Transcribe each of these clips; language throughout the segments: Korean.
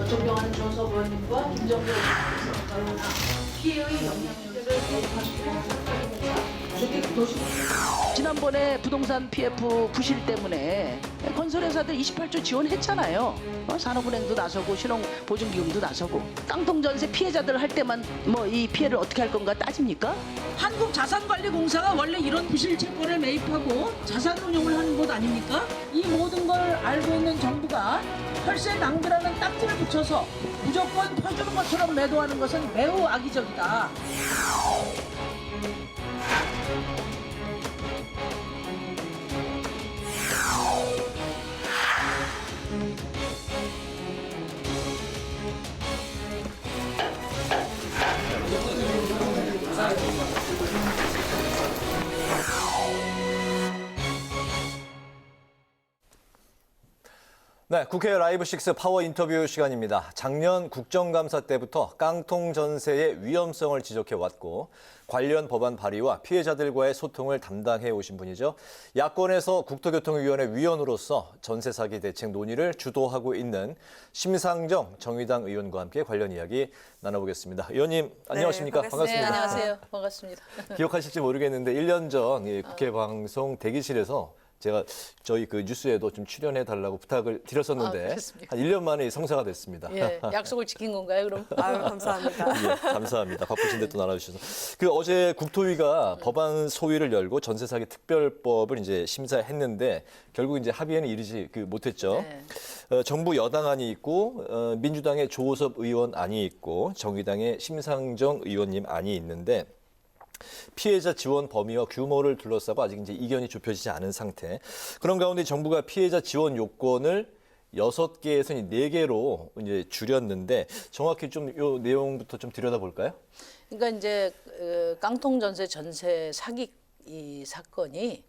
존경하는 조섭 의원님과 김정배 의원님께서 얼마나 피해의 영향력을 대입하시고 주택도시 지난번에 부동산 PF 부실 때문에 건설회사들 28조 지원했잖아요. 산업은행도 나서고 신용보증기금도 나서고 깡통전세 피해자들 할 때만 뭐 이 피해를 어떻게 할 건가 따집니까? 한국자산관리공사가 원래 이런 부실 채권을 매입하고 자산운용을 하는 곳 아닙니까? 이 모든 걸 알고 있는 정부가 혈세 낭비라는 딱지를 붙여서 무조건 퍼주는 것처럼 매도하는 것은 매우 악의적이다. 네, 국회 라이브 6 파워 인터뷰 시간입니다. 작년 국정감사 때부터 깡통 전세의 위험성을 지적해왔고 관련 법안 발의와 피해자들과의 소통을 담당해 오신 분이죠. 야권에서 국토교통위원회 위원으로서 전세 사기 대책 논의를 주도하고 있는 심상정 정의당 의원과 함께 관련 이야기 나눠보겠습니다. 의원님 안녕하십니까? 네, 반갑습니다. 네, 안녕하세요. 반갑습니다. 기억하실지 모르겠는데 1년 전 국회 방송 대기실에서 제가 저희 그 뉴스에도 좀 출연해 달라고 부탁을 드렸었는데 한 1년 만에 이 성사가 됐습니다. 예, 약속을 지킨 건가요, 그럼? 아유, 감사합니다. 예, 감사합니다. 바쁘신데 또 나눠주셔서. 그 어제 국토위가 법안 소위를 열고 전세 사기 특별법을 이제 심사했는데 결국 이제 합의에는 이르지 못했죠. 네. 정부 여당안이 있고 민주당의 조호섭 의원 안이 있고 정의당의 심상정 의원님 안이 있는데. 피해자 지원 범위와 규모를 둘러싸고 아직 이제 이견이 좁혀지지 않은 상태. 그런 가운데 정부가 피해자 지원 요건을 6개에서 4개로 이제 줄였는데 정확히 좀 요 내용부터 좀 들여다볼까요? 그러니까 이제 깡통 전세 사기 이 사건이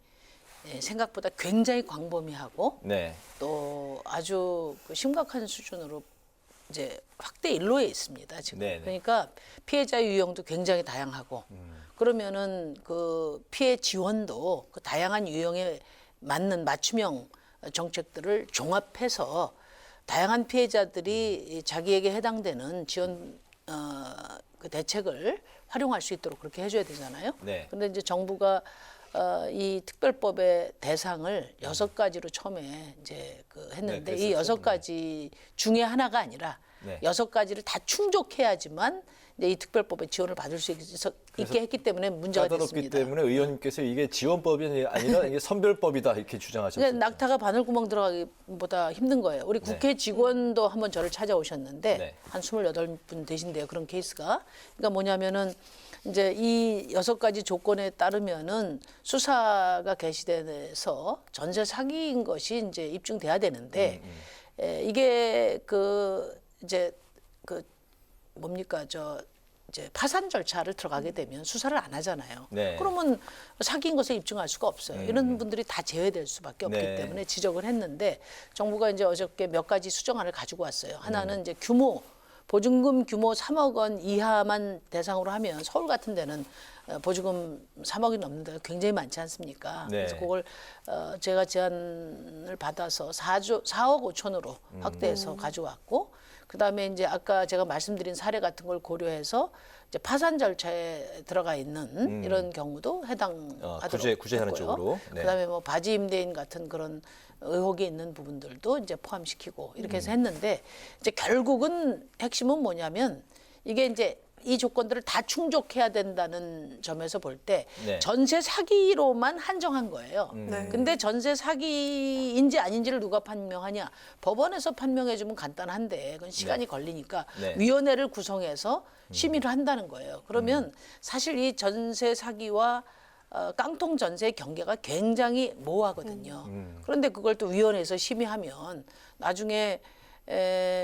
생각보다 굉장히 광범위하고 네. 또 아주 심각한 수준으로 이제 확대 일로에 있습니다, 지금. 네네. 그러니까 피해자 유형도 굉장히 다양하고 그러면은 그 피해 지원도 그 다양한 유형에 맞는 맞춤형 정책들을 종합해서 다양한 피해자들이 자기에게 해당되는 지원 그 대책을 활용할 수 있도록 그렇게 해줘야 되잖아요. 네. 그런데 이제 정부가 이 특별법의 대상을 6가지로 처음에 이제 했는데 네, 이 6가지 중에 하나가 아니라 네. 6가지를 다 충족해야지만 이제 이 특별법에 지원을 받을 수 있게 했기 때문에 문제가 까다롭기 됐습니다. 때문에 의원님께서 이게 지원법이 아니라 이게 선별법이다 이렇게 주장하셨죠. 그러니까 낙타가 바늘구멍 들어가기보다 힘든 거예요. 우리 국회 직원도 한번 저를 찾아오셨는데 네. 한 28분 되신대요. 그런 케이스가. 그러니까 뭐냐면은 이제 이 6가지 조건에 따르면은 수사가 개시돼서 전세 사기인 것이 이제 입증돼야 되는데 이게 이제 뭡니까 이제 파산 절차를 들어가게 되면 수사를 안 하잖아요. 네. 그러면 사기인 것을 입증할 수가 없어요. 이런 분들이 다 제외될 수밖에 없기 네. 때문에 지적을 했는데 정부가 이제 어저께 몇 가지 수정안을 가지고 왔어요. 하나는 이제 규모 보증금 규모 3억 원 이하만 대상으로 하면 서울 같은 데는 보증금 3억이 넘는 데가 굉장히 많지 않습니까? 네. 그래서 그걸 제가 제안을 받아서 4억 5천으로 확대해서 가져왔고 그다음에 이제 아까 제가 말씀드린 사례 같은 걸 고려해서 이제 파산 절차에 들어가 있는 이런 경우도 해당하도록 구제하는 했고요. 쪽으로. 네. 그다음에 뭐 바지 임대인 같은 그런 의혹이 있는 부분들도 이제 포함시키고 이렇게 해서 했는데 이제 결국은 핵심은 뭐냐면 이게 이제 이 조건들을 다 충족해야 된다는 점에서 볼 때 네. 전세 사기로만 한정한 거예요. 네. 근데 전세 사기인지 아닌지를 누가 판명하냐? 법원에서 판명해 주면 간단한데 그건 시간이 걸리니까 네. 위원회를 구성해서 심의를 한다는 거예요. 그러면 사실 이 전세 사기와 깡통 전세의 경계가 굉장히 모호하거든요. 그런데 그걸 또 위원회에서 심의하면 나중에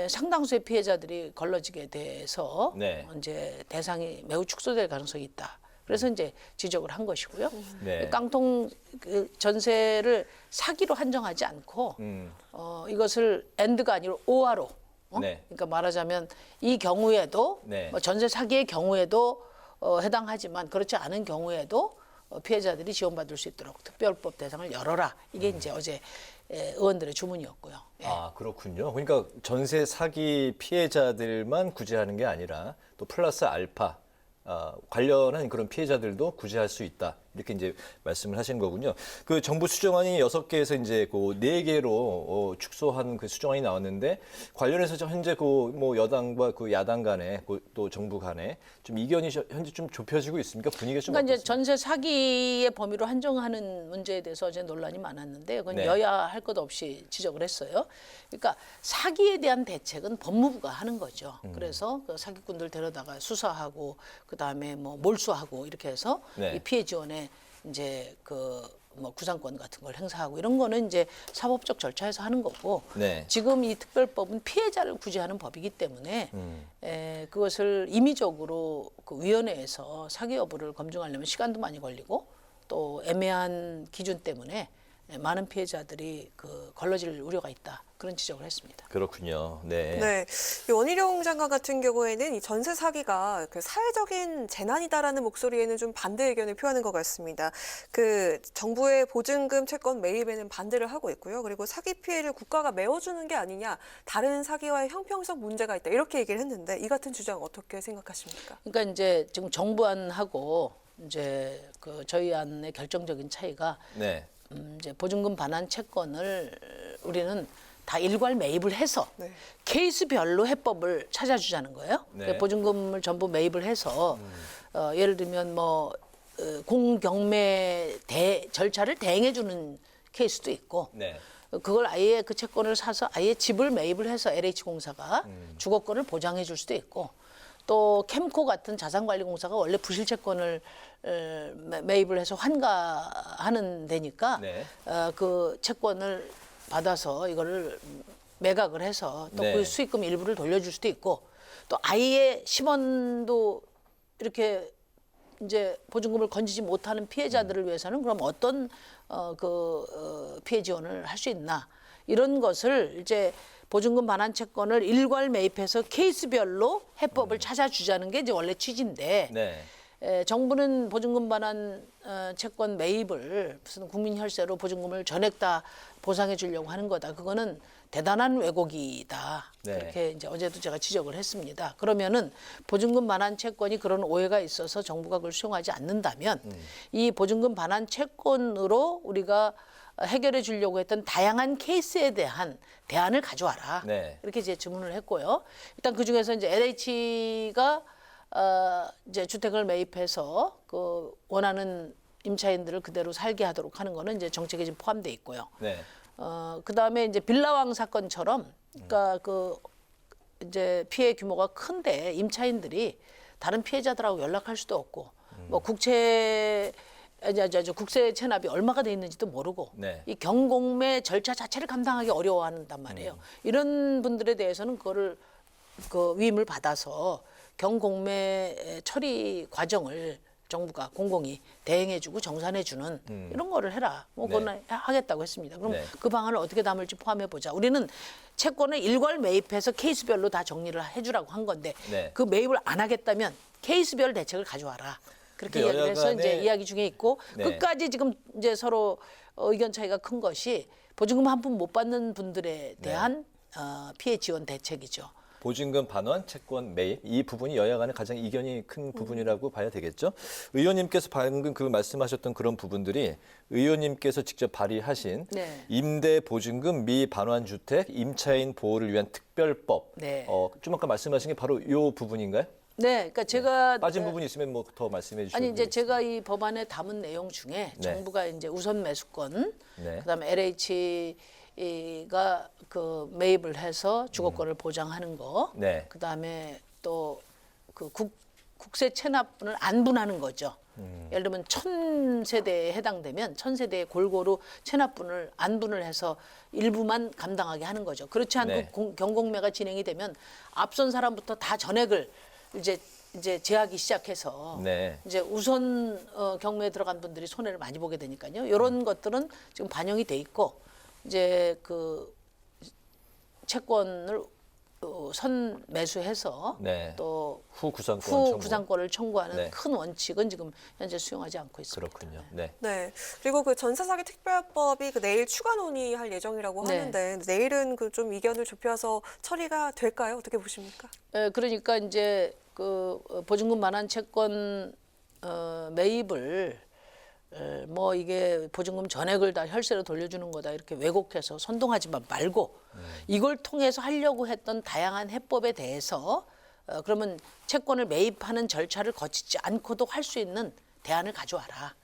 상당수의 피해자들이 걸러지게 돼서 네. 이제 대상이 매우 축소될 가능성이 있다. 그래서 이제 지적을 한 것이고요. 네. 깡통 전세를 사기로 한정하지 않고 이것을 엔드가 아니라 오화로. 네. 그러니까 말하자면 이 경우에도 네. 뭐 전세 사기의 경우에도 해당하지만 그렇지 않은 경우에도 피해자들이 지원받을 수 있도록 특별법 대상을 열어라. 이게 이제 어제 의원들의 주문이었고요. 예. 아, 그렇군요. 그러니까 전세 사기 피해자들만 구제하는 게 아니라 또 플러스 알파 관련한 그런 피해자들도 구제할 수 있다. 이렇게 이제 말씀을 하신 거군요. 그 정부 수정안이 6개에서 이제 그 4개로 축소한 그 수정안이 나왔는데 관련해서 현재 그 뭐 여당과 그 야당 간에 또 정부 간에 좀 이견이 현재 좀 좁혀지고 있습니까? 분위기가 좀 그러니까 이제 어떻습니까? 전세 사기의 범위로 한정하는 문제에 대해서 어제 논란이 많았는데 그건 네. 여야 할 것 없이 지적을 했어요. 그러니까 사기에 대한 대책은 법무부가 하는 거죠. 그래서 그 사기꾼들 데려다가 수사하고 그다음에 뭐 몰수하고 이렇게 해서 네. 이 피해 지원에 이제 그 뭐 구상권 같은 걸 행사하고 이런 거는 이제 사법적 절차에서 하는 거고 네. 지금 이 특별법은 피해자를 구제하는 법이기 때문에 그것을 임의적으로 그 위원회에서 사기 여부를 검증하려면 시간도 많이 걸리고 또 애매한 기준 때문에 많은 피해자들이 그 걸러질 우려가 있다. 그런 지적을 했습니다. 그렇군요. 네. 네, 이 원희룡 장관 같은 경우에는 이 전세 사기가 그 사회적인 재난이다라는 목소리에는 좀 반대 의견을 표하는 것 같습니다. 그 정부의 보증금 채권 매입에는 반대를 하고 있고요. 그리고 사기 피해를 국가가 메워주는 게 아니냐, 다른 사기와의 형평성 문제가 있다 이렇게 얘기를 했는데 이 같은 주장 어떻게 생각하십니까? 그러니까 이제 지금 정부안하고 이제 그 저희 안의 결정적인 차이가 네. 이제 보증금 반환 채권을 우리는 다 일괄 매입을 해서 네. 케이스별로 해법을 찾아주자는 거예요. 네. 그러니까 보증금을 전부 매입을 해서 예를 들면 뭐 공경매 절차를 대행해주는 케이스도 있고 네. 그걸 아예 그 채권을 사서 아예 집을 매입을 해서 LH공사가 주거권을 보장해 줄 수도 있고 또 캠코 같은 자산관리공사가 원래 부실채권을 매입을 해서 환가하는 데니까 네. 그 채권을 받아서 이거를 매각을 해서 또 그 네. 수익금 일부를 돌려줄 수도 있고 또 아예 10원도 이렇게 이제 보증금을 건지지 못하는 피해자들을 위해서는 그럼 어떤 피해 지원을 할 수 있나 이런 것을 이제 보증금 반환 채권을 일괄 매입해서 케이스별로 해법을 찾아주자는 게 이제 원래 취지인데 네. 정부는 보증금 반환 채권 매입을 무슨 국민 혈세로 보증금을 전액 다 보상해 주려고 하는 거다. 그거는 대단한 왜곡이다. 네. 그렇게 이제 어제도 제가 지적을 했습니다. 그러면은 보증금 반환 채권이 그런 오해가 있어서 정부가 그걸 수용하지 않는다면 이 보증금 반환 채권으로 우리가 해결해 주려고 했던 다양한 케이스에 대한 대안을 가져와라. 네. 이렇게 이제 주문을 했고요. 일단 그 중에서 이제 LH가 이제 주택을 매입해서 그 원하는 임차인들을 그대로 살게 하도록 하는 거는 이제 정책에 지금 포함돼 있고요. 네. 그다음에 이제 빌라왕 사건처럼 그러니까 그 이제 피해 규모가 큰데 임차인들이 다른 피해자들하고 연락할 수도 없고 뭐 국채 체납이 얼마가 돼 있는지도 모르고 네. 이 경공매 절차 자체를 감당하기 어려워한단 말이에요. 이런 분들에 대해서는 그거를 그 위임을 받아서 경공매 처리 과정을 정부가 공공이 대행해주고 정산해주는 이런 거를 해라. 뭐 그거는 네. 하겠다고 했습니다. 그럼 네. 그 방안을 어떻게 담을지 포함해보자. 우리는 채권을 일괄 매입해서 케이스별로 다 정리를 해주라고 한 건데 네. 그 매입을 안 하겠다면 케이스별 대책을 가져와라. 그렇게 그 이야기를 해서 이제 여야간의- 이야기 중에 있고 네. 끝까지 지금 이제 서로 의견 차이가 큰 것이 보증금 한 푼 못 받는 분들에 대한 피해 지원 대책이죠. 보증금 반환, 채권 매입 이 부분이 여야 간에 가장 이견이 큰 부분이라고 봐야 되겠죠. 의원님께서 방금 그 말씀하셨던 그런 부분들이 의원님께서 직접 발의하신 네. 임대 보증금 미반환 주택 임차인 보호를 위한 특별법. 네. 좀 아까 말씀하신 게 바로 이 부분인가요? 네, 그러니까 제가 빠진 부분이 있으면 뭐 더 말씀해 주시면 아니 이제 제가 이 법안에 담은 내용 중에 네. 정부가 이제 우선 매수권, 네. 그다음에 LH가 그 매입을 해서 주거권을 보장하는 거, 네. 그다음에 또 그 국세 체납분을 안분하는 거죠. 예를 들면 1000세대에 해당되면 1000세대에 골고루 체납분을 안분을 해서 일부만 감당하게 하는 거죠. 그렇지 않고 네. 경공매가 진행이 되면 앞선 사람부터 다 전액을 이제 제하기 시작해서 네. 이제 우선 경매에 들어간 분들이 손해를 많이 보게 되니까요. 이런 것들은 지금 반영이 돼 있고 이제 그 채권을 선 매수해서 네. 또 후 구상권 후 청구. 구상권을 청구하는 네. 큰 원칙은 지금 현재 수용하지 않고 있습니다. 그렇군요. 네. 네. 그리고 그 전세 사기 특별법이 그 내일 추가 논의할 예정이라고 네. 하는데 내일은 그 좀 이견을 좁혀서 처리가 될까요? 어떻게 보십니까? 그러니까 이제 그 보증금 반환 채권 매입을 뭐 이게 보증금 전액을 다 혈세로 돌려주는 거다 이렇게 왜곡해서 선동하지만 말고 이걸 통해서 하려고 했던 다양한 해법에 대해서 그러면 채권을 매입하는 절차를 거치지 않고도 할 수 있는 대안을 가져와라.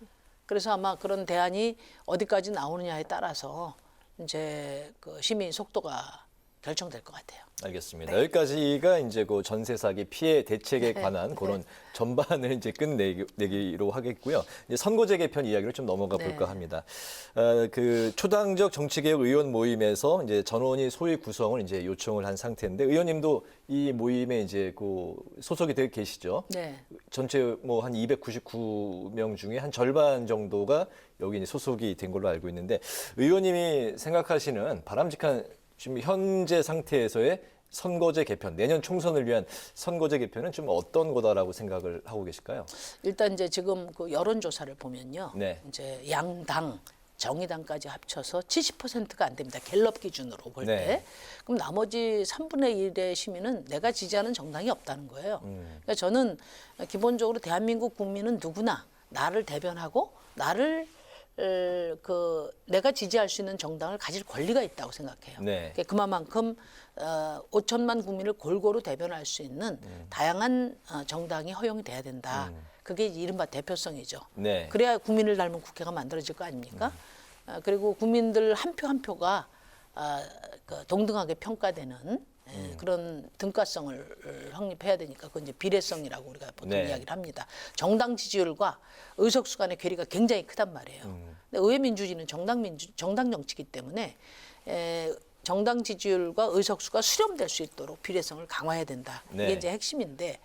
그래서 아마 그런 대안이 어디까지 나오느냐에 따라서 이제 그 심의 속도가 결정될 것 같아요. 알겠습니다. 여기까지가 이제 그 전세 사기 피해 대책에 관한 그런 전반을 이제 끝내기로 하겠고요. 이제 선거제 개편 이야기를 좀 넘어가 볼까 합니다. 그 초당적 정치개혁 의원 모임에서 이제 전원이 소위 구성을 이제 요청을 한 상태인데 의원님도 이 모임에 이제 그 소속이 되어 계시죠? 네. 전체 뭐 한 299명 중에 한 절반 정도가 여기 이제 소속이 된 걸로 알고 있는데 의원님이 생각하시는 바람직한 지금 현재 상태에서의 선거제 개편, 내년 총선을 위한 선거제 개편은 좀 어떤 거다라고 생각을 하고 계실까요? 일단 이제 지금 그 여론조사를 보면요. 네. 이제 양당, 정의당까지 합쳐서 70%가 안 됩니다. 갤럽 기준으로 볼 때. 네. 그럼 나머지 3분의 1의 시민은 내가 지지하는 정당이 없다는 거예요. 그러니까 저는 기본적으로 대한민국 국민은 누구나 나를 대변하고 나를 내가 지지할 수 있는 정당을 가질 권리가 있다고 생각해요. 네. 그러니까 그만큼 5천만 국민을 골고루 대변할 수 있는 다양한 정당이 허용이 돼야 된다. 그게 이른바 대표성이죠. 네. 그래야 국민을 닮은 국회가 만들어질 거 아닙니까? 그리고 국민들 한 표 한 표가 그 동등하게 평가되는 그런 등가성을 확립해야 되니까 그건 이제 비례성이라고 우리가 보통 네. 이야기를 합니다. 정당 지지율과 의석수 간의 괴리가 굉장히 크단 말이에요. 근데 의회 민주주의는 정당 정치이기 때문에 정당 지지율과 의석수가 수렴될 수 있도록 비례성을 강화해야 된다. 네. 이게 이제 핵심인데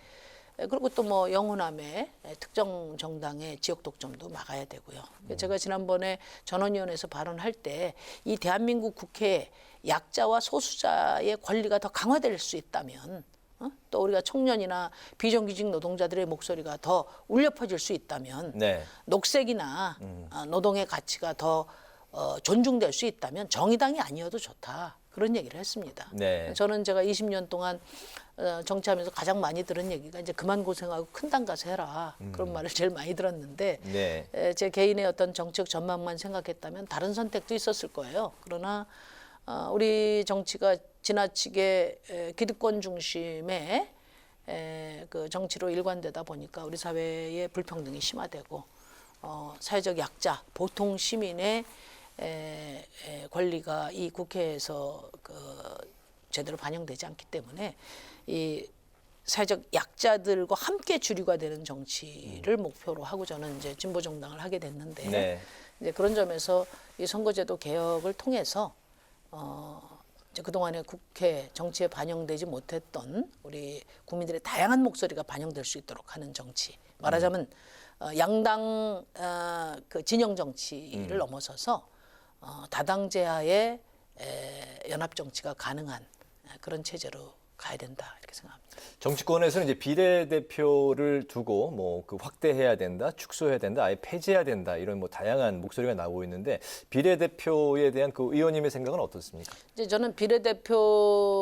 그리고 또 뭐 영호남의 특정 정당의 지역 독점도 막아야 되고요. 제가 지난번에 전원위원회에서 발언할 때 이 대한민국 국회에 약자와 소수자의 권리가 더 강화될 수 있다면 또 우리가 청년이나 비정규직 노동자들의 목소리가 더 울려 퍼질 수 있다면 네. 녹색이나 노동의 가치가 더 존중될 수 있다면 정의당이 아니어도 좋다. 그런 얘기를 했습니다. 네. 저는 제가 20년 동안 정치하면서 가장 많이 들은 얘기가 이제 그만 고생하고 큰 당 가서 해라. 그런 말을 제일 많이 들었는데 네. 제 개인의 어떤 정책 전망만 생각했다면 다른 선택도 있었을 거예요. 그러나 우리 정치가 지나치게 기득권 중심의 그 정치로 일관되다 보니까 우리 사회의 불평등이 심화되고 사회적 약자, 보통 시민의 권리가 이 국회에서 제대로 반영되지 않기 때문에 이 사회적 약자들과 함께 주류가 되는 정치를 목표로 하고 저는 이제 진보 정당을 하게 됐는데 네. 이제 그런 점에서 이 선거제도 개혁을 통해서 이제 그동안의 국회 정치에 반영되지 못했던 우리 국민들의 다양한 목소리가 반영될 수 있도록 하는 정치. 말하자면 양당 그 진영 정치를 넘어서서 다당제하의 연합 정치가 가능한 그런 체제로 가야 된다 이렇게 생각합니다. 정치권에서는 이제 비례대표를 두고 뭐 그 확대해야 된다, 축소해야 된다, 아예 폐지해야 된다 이런 뭐 다양한 목소리가 나오고 있는데 비례대표에 대한 그 의원님의 생각은 어떻습니까? 이제 저는 비례대표가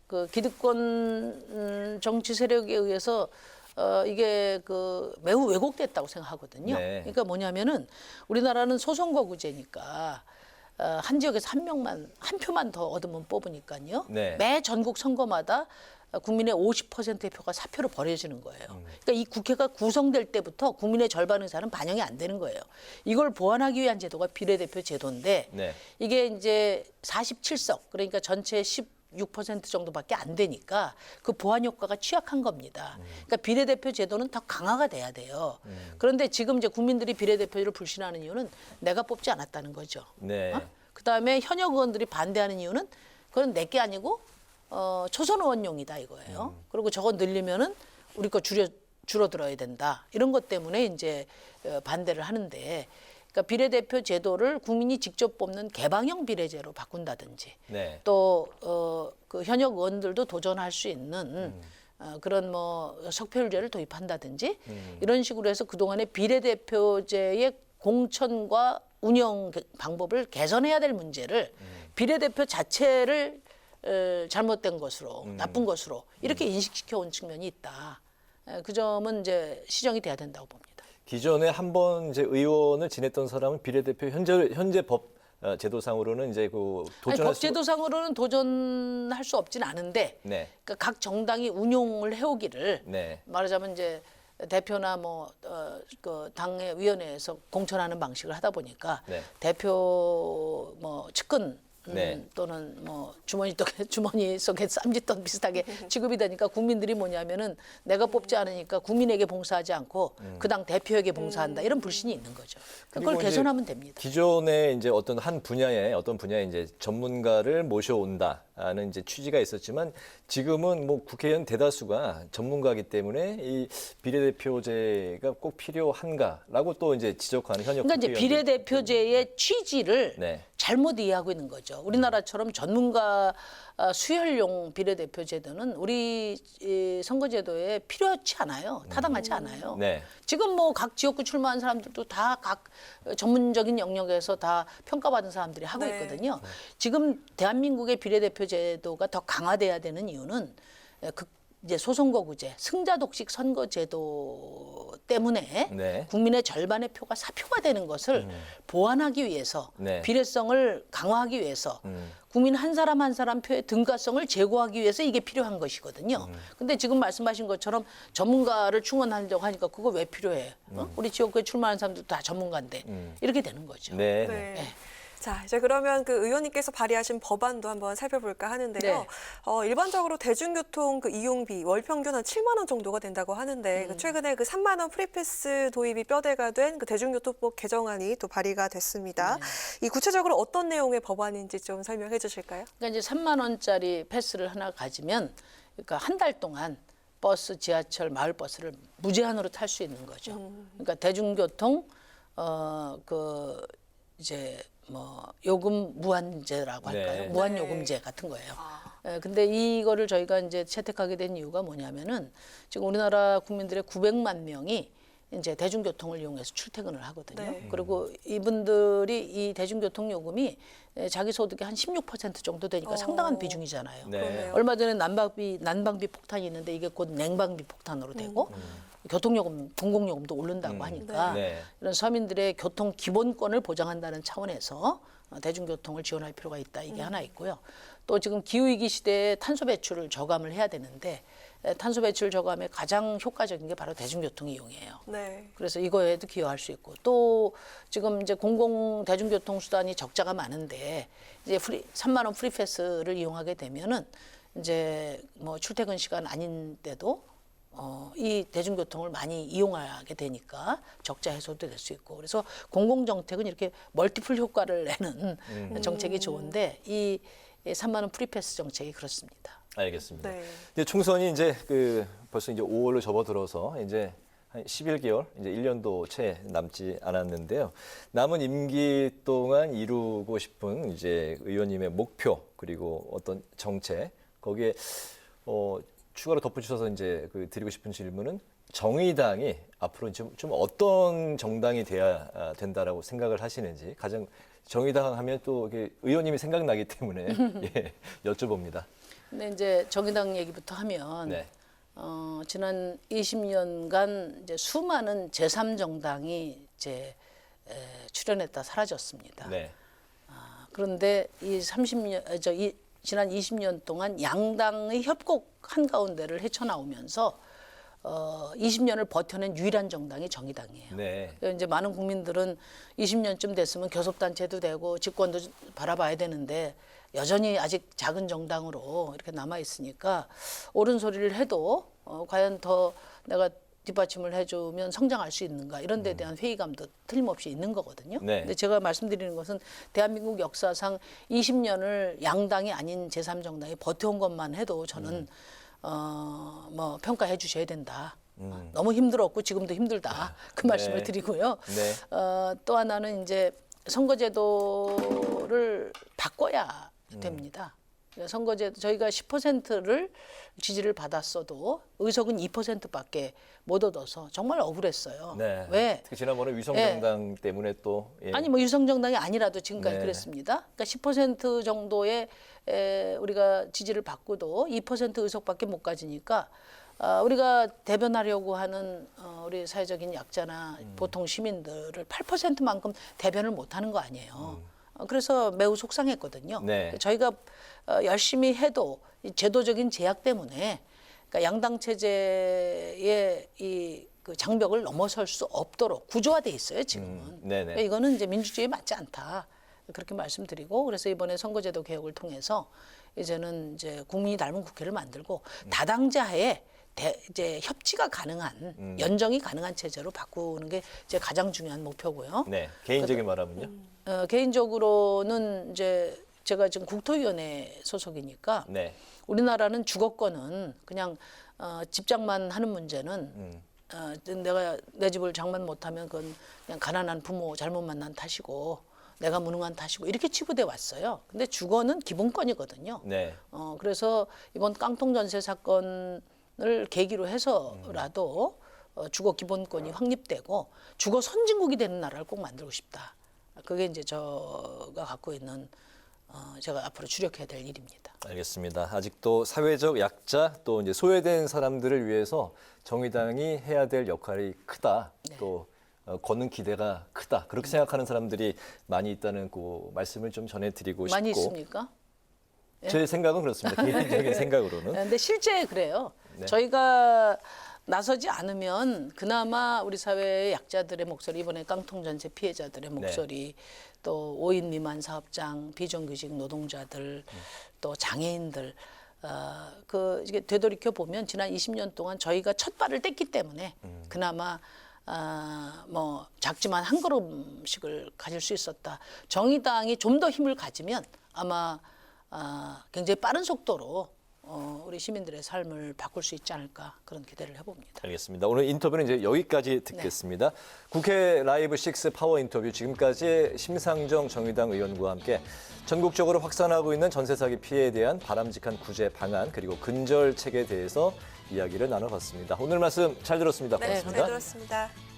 그 기득권 정치 세력에 의해서 이게 그 매우 왜곡됐다고 생각하거든요. 네. 그러니까 뭐냐면은 우리나라는 소선거구제니까 한 지역에서 한 표만 더 얻으면 뽑으니까요. 네. 매 전국 선거마다 국민의 50%의 표가 사표로 버려지는 거예요. 그러니까 이 국회가 구성될 때부터 국민의 절반 의사는 반영이 안 되는 거예요. 이걸 보완하기 위한 제도가 비례대표 제도인데 네. 이게 이제 47석 그러니까 전체 16% 정도밖에 안 되니까 그 보완 효과가 취약한 겁니다. 그러니까 비례대표 제도는 더 강화가 돼야 돼요. 그런데 지금 이제 국민들이 비례대표를 불신하는 이유는 내가 뽑지 않았다는 거죠. 네. 그다음에 현역 의원들이 반대하는 이유는 그건 내게 아니고 초선 의원용이다 이거예요. 그리고 저거 늘리면은 우리 거 줄어들어야 된다. 이런 것 때문에 이제 반대를 하는데 그러니까 비례대표 제도를 국민이 직접 뽑는 개방형 비례제로 바꾼다든지 네. 또 그 현역 의원들도 도전할 수 있는 그런 뭐 석패율제를 도입한다든지 이런 식으로 해서 그동안의 비례대표제의 공천과 운영 방법을 개선해야 될 문제를 비례대표 자체를 잘못된 것으로 나쁜 것으로 이렇게 인식시켜 온 측면이 있다. 그 점은 이제 시정이 돼야 된다고 봅니다. 기존에 한 번 이제 의원을 지냈던 사람은 비례대표 현재 법 제도상으로는 이제 그 도전할 법 제도상으로는 도전할 수 없진 않은데 네. 그러니까 각 정당이 운용을 해오기를 네. 말하자면 이제 대표나 그 당의 위원회에서 공천하는 방식을 하다 보니까 네. 대표 뭐 측근 네. 또는 뭐 주머니 속에 쌈짓돈 비슷하게 취급이 되니까 국민들이 뭐냐면은 내가 뽑지 않으니까 국민에게 봉사하지 않고 그 당 대표에게 봉사한다 이런 불신이 있는 거죠. 그걸 그리고 이제 개선하면 됩니다. 기존에 이제 어떤 분야에 이제 전문가를 모셔온다는 이제 취지가 있었지만 지금은 뭐 국회의원 대다수가 전문가이기 때문에 이 비례대표제가 꼭 필요한가라고 또 이제 지적하는 현역 그러니까 이제 국회의원들. 비례대표제의 취지를 네. 잘못 이해하고 있는 거죠. 우리나라처럼 전문가 수혈용 비례대표 제도는 우리 선거제도에 필요하지 않아요. 타당하지 않아요. 네. 지금 뭐 각 지역구 출마한 사람들도 다 각 전문적인 영역에서 다 평가받은 사람들이 하고 네. 있거든요. 지금 대한민국의 비례대표 제도가 더 강화돼야 되는 이유는 이제 소선거구제, 승자 독식 선거제도 때문에 네. 국민의 절반의 표가 사표가 되는 것을 보완하기 위해서 네. 비례성을 강화하기 위해서 국민 한 사람 한 사람 표의 등가성을 제고하기 위해서 이게 필요한 것이거든요. 근데 지금 말씀하신 것처럼 전문가를 충원하려고 하니까 그거 왜 필요해? 우리 지역구에 출마하는 사람들 다 전문가인데 이렇게 되는 거죠. 네. 네. 네. 자, 이제 그러면 그 의원님께서 발의하신 법안도 한번 살펴볼까 하는데요. 네. 일반적으로 대중교통 그 이용비 월 평균 한 7만 원 정도가 된다고 하는데 그 최근에 그 3만 원 프리패스 도입이 뼈대가 된 그 대중교통법 개정안이 또 발의가 됐습니다. 이 구체적으로 어떤 내용의 법안인지 좀 설명해 주실까요? 그러니까 이제 3만 원짜리 패스를 하나 가지면 그러니까 한 달 동안 버스, 지하철, 마을버스를 무제한으로 탈 수 있는 거죠. 그러니까 대중교통 이제 뭐 요금 무한제라고 할까요? 네. 무한 요금제 같은 거예요. 근데 이거를 저희가 이제 채택하게 된 이유가 뭐냐면은 지금 우리나라 국민들의 900만 명이 이제 대중교통을 이용해서 출퇴근을 하거든요. 네. 그리고 이분들이 이 대중교통 요금이 자기 소득의 한 16% 정도 되니까 상당한 비중이잖아요. 네. 그러네요. 얼마 전에 난방비 폭탄이 있는데 이게 곧 냉방비 폭탄으로 되고 교통요금, 공공요금도 오른다고 하니까 네. 이런 서민들의 교통 기본권을 보장한다는 차원에서 대중교통을 지원할 필요가 있다. 이게 하나 있고요. 또 지금 기후위기 시대에 탄소 배출을 저감을 해야 되는데 탄소 배출 저감에 가장 효과적인 게 바로 대중교통 이용이에요. 네. 그래서 이거에도 기여할 수 있고 또 지금 이제 공공 대중교통 수단이 적자가 많은데 이제 3만 원 프리패스를 이용하게 되면은 이제 뭐 출퇴근 시간 아닌데도 이 대중교통을 많이 이용하게 되니까 적자 해소도 될 수 있고 그래서 공공정책은 이렇게 멀티플 효과를 내는 정책이 좋은데 이 3만 원 프리패스 정책이 그렇습니다. 알겠습니다. 네. 이제 총선이 이제 벌써 이제 5월로 접어들어서 이제 한 11개월, 이제 1년도 채 남지 않았는데요. 남은 임기 동안 이루고 싶은 이제 의원님의 목표 그리고 어떤 정책 거기에 추가로 덧붙여서 이제 드리고 싶은 질문은 정의당이 앞으로 좀 어떤 정당이 돼야 된다라고 생각을 하시는지 가장 정의당 하면 또 의원님이 생각나기 때문에 예, 여쭤봅니다. 근데 이제 정의당 얘기부터 하면 네. 지난 20년간 이제 수많은 제3정당이 이제 출연했다 사라졌습니다. 네. 그런데 지난 20년 동안 양당의 협곡 한가운데를 헤쳐나오면서 20년을 버텨낸 유일한 정당이 정의당이에요. 네. 그래서 이제 많은 국민들은 20년쯤 됐으면 교섭단체도 되고 집권도 바라봐야 되는데 여전히 아직 작은 정당으로 이렇게 남아 있으니까 옳은 소리를 해도 과연 더 내가 뒷받침을 해주면 성장할 수 있는가 이런 데 대한 회의감도 틀림없이 있는 거거든요. 네. 근데 제가 말씀드리는 것은 대한민국 역사상 20년을 양당이 아닌 제3정당이 버텨온 것만 해도 저는 뭐 평가해 주셔야 된다. 너무 힘들었고 지금도 힘들다. 그 말씀을 네. 드리고요. 네. 또 하나는 이제 선거제도를 바꿔야 됩니다. 선거제도 저희가 10%를 지지를 받았어도 의석은 2%밖에 못 얻어서 정말 억울했어요. 네. 왜? 특히 지난번에 위성정당 때문에 또 예. 아니 뭐 유성정당이 아니라도 지금까지 네. 그랬습니다. 그러니까 10% 정도의 우리가 지지를 받고도 2% 의석밖에 못 가지니까 우리가 대변하려고 하는 우리 사회적인 약자나 보통 시민들을 8%만큼 대변을 못하는 거 아니에요. 그래서 매우 속상했거든요. 네. 저희가 열심히 해도 이 제도적인 제약 때문에 그러니까 양당 체제의 그 장벽을 넘어설 수 없도록 구조화돼 있어요 지금은. 네네. 그러니까 이거는 이제 민주주의에 맞지 않다 그렇게 말씀드리고 그래서 이번에 선거제도 개혁을 통해서 이제는 이제 국민이 닮은 국회를 만들고 다당제하에 이제 협치가 가능한 연정이 가능한 체제로 바꾸는 게 이제 가장 중요한 목표고요. 네. 개인적인 말하면요. 개인적으로는 이제 제가 지금 국토위원회 소속이니까 네. 우리나라는 주거권은 그냥 집장만 하는 문제는 내가 내 집을 장만 못하면 그건 그냥 가난한 부모 잘못 만난 탓이고 내가 무능한 탓이고 이렇게 치부돼 왔어요. 근데 주거는 기본권이거든요. 네. 그래서 이번 깡통 전세 사건을 계기로 해서라도 주거 기본권이 확립되고 주거 선진국이 되는 나라를 꼭 만들고 싶다. 그게 이제 제가 갖고 있는 제가 앞으로 주력해야 될 일입니다. 알겠습니다. 아직도 사회적 약자 또 이제 소외된 사람들을 위해서 정의당이 해야 될 역할이 크다. 네. 또 거는 기대가 크다. 그렇게 생각하는 사람들이 많이 있다는 그 말씀을 좀 전해드리고 싶고. 많이 있습니까? 제 생각은 그렇습니다. 개인적인 생각으로는. 근데 실제 그래요. 네. 저희가 나서지 않으면 그나마 우리 사회의 약자들의 목소리, 이번에 깡통 전세 피해자들의 목소리, 또 5인 미만 사업장, 비정규직 노동자들, 또 장애인들, 이게 되돌이켜 보면 지난 20년 동안 저희가 첫 발을 뗐기 때문에 그나마 뭐 작지만 한 걸음씩을 가질 수 있었다. 정의당이 좀 더 힘을 가지면 아마 굉장히 빠른 속도로 우리 시민들의 삶을 바꿀 수 있지 않을까 그런 기대를 해봅니다. 알겠습니다. 오늘 인터뷰는 이제 여기까지 듣겠습니다. 국회 라이브 6 파워 인터뷰 지금까지 심상정 정의당 의원과 함께 전국적으로 확산하고 있는 전세 사기 피해에 대한 바람직한 구제 방안 그리고 근절책에 대해서 이야기를 나눠봤습니다. 오늘 말씀 잘 들었습니다. 네, 고맙습니다. 잘 들었습니다.